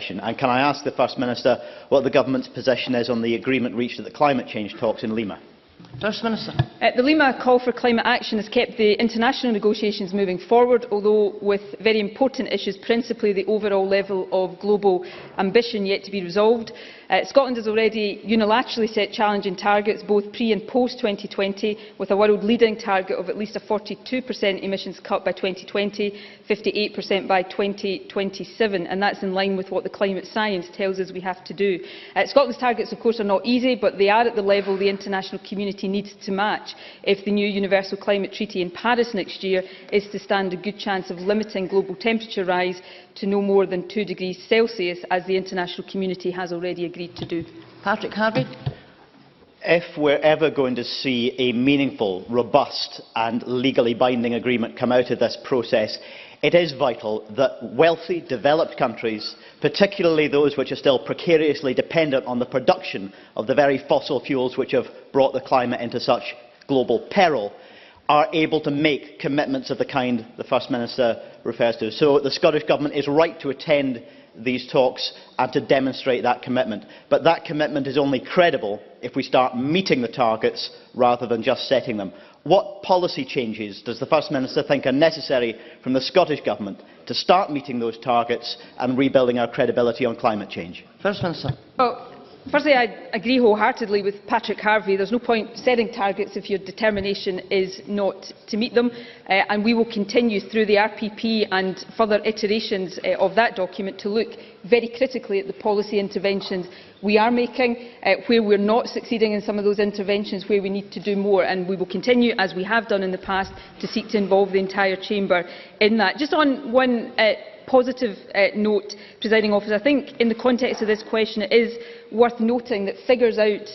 session? And can I ask the First Minister what the Government's position is on the agreement reached at the climate change talks in Lima? First Minister. The Lima call for climate action has kept the international negotiations moving forward, although with very important issues, principally the overall level of global ambition yet to be resolved. Scotland has already unilaterally set challenging targets, both pre and post-2020, with a world-leading target of at least a 42% emissions cut by 2020, 58% by 2027, and that's in line with what the climate science tells us we have to do. Scotland's targets, of course, are not easy, but they are at the level the international community needs to match if the new Universal Climate Treaty in Paris next year is to stand a good chance of limiting global temperature rise to no more than 2 degrees Celsius, as the international community has already agreed to do. Patrick Harvey. If we're ever going to see a meaningful, robust and legally binding agreement come out of this process, it is vital that wealthy, developed countries, particularly those which are still precariously dependent on the production of the very fossil fuels which have brought the climate into such global peril, are able to make commitments of the kind the First Minister refers to. So the Scottish Government is right to attend these talks and to demonstrate that commitment. But that commitment is only credible if we start meeting the targets rather than just setting them. What policy changes does the First Minister think are necessary from the Scottish Government to start meeting those targets and rebuilding our credibility on climate change? First Minister. Well, firstly, I agree wholeheartedly with Patrick Harvey. There is no point setting targets if your determination is not to meet them, and we will continue through the RPP and further iterations of that document to look very critically at the policy interventions we are making, where we are not succeeding in some of those interventions, where we need to do more, and we will continue, as we have done in the past, to seek to involve the entire chamber in that. Just on one positive note, Presiding Officer, I think in the context of this question it is worth noting that figures out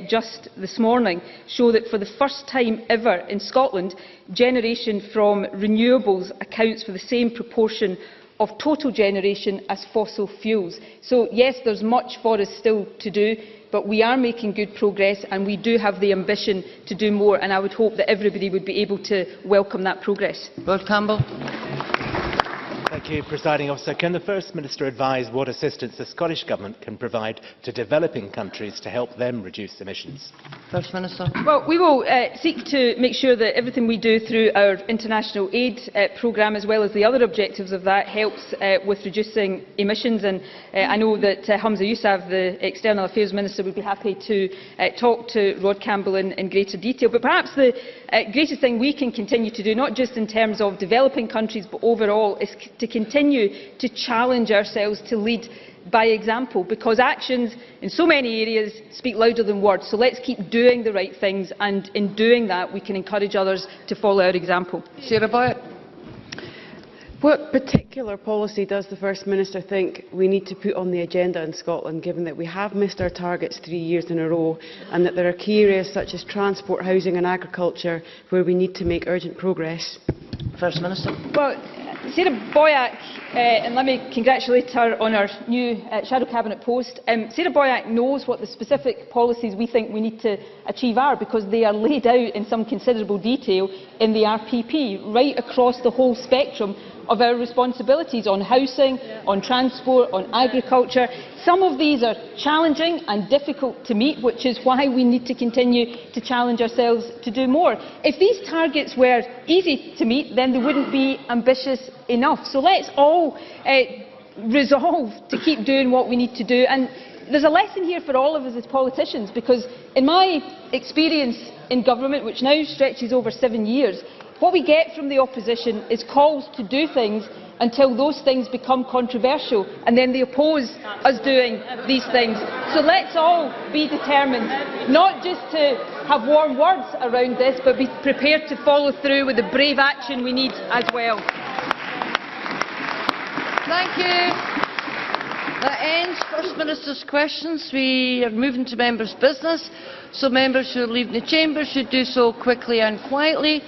just this morning show that for the first time ever in Scotland, generation from renewables accounts for the same proportion of total generation as fossil fuels. So yes, there is much for us still to do, but we are making good progress and we do have the ambition to do more, and I would hope that everybody would be able to welcome that progress. Lord Campbell. Thank you, Presiding Officer. Can the First Minister advise what assistance the Scottish Government can provide to developing countries to help them reduce emissions? First Minister. Well, we will seek to make sure that everything we do through our international aid programme, as well as the other objectives of that, helps with reducing emissions. And I know that Humza Yousaf, the External Affairs Minister, would be happy to talk to Rod Campbell in greater detail. But perhaps the greatest thing we can continue to do, not just in terms of developing countries, but overall, is to continue to challenge ourselves to lead by example, because actions in so many areas speak louder than words. So let's keep doing the right things, and in doing that we can encourage others to follow our example. Sarah Boyack. What particular policy does the First Minister think we need to put on the agenda in Scotland, given that we have missed our targets 3 years in a row, and that there are key areas such as transport, housing and agriculture where we need to make urgent progress? First Minister. Well, Sarah Boyack, and let me congratulate her on her new Shadow Cabinet post. Sarah Boyack knows what the specific policies we think we need to achieve are, because they are laid out in some considerable detail in the RPP, right across the whole spectrum of our responsibilities on housing, on transport, on agriculture. Some of these are challenging and difficult to meet, which is why we need to continue to challenge ourselves to do more. If these targets were easy to meet, then they wouldn't be ambitious enough. So let's all resolve to keep doing what we need to do. And there's a lesson here for all of us as politicians, because in my experience in government, which now stretches over 7 years, what we get from the opposition is calls to do things until those things become controversial, and then they oppose us doing these things. So let's all be determined, not just to have warm words around this, but be prepared to follow through with the brave action we need as well. Thank you. That ends First Minister's questions. We are moving to members' business, so members who are leaving the chamber should do so quickly and quietly.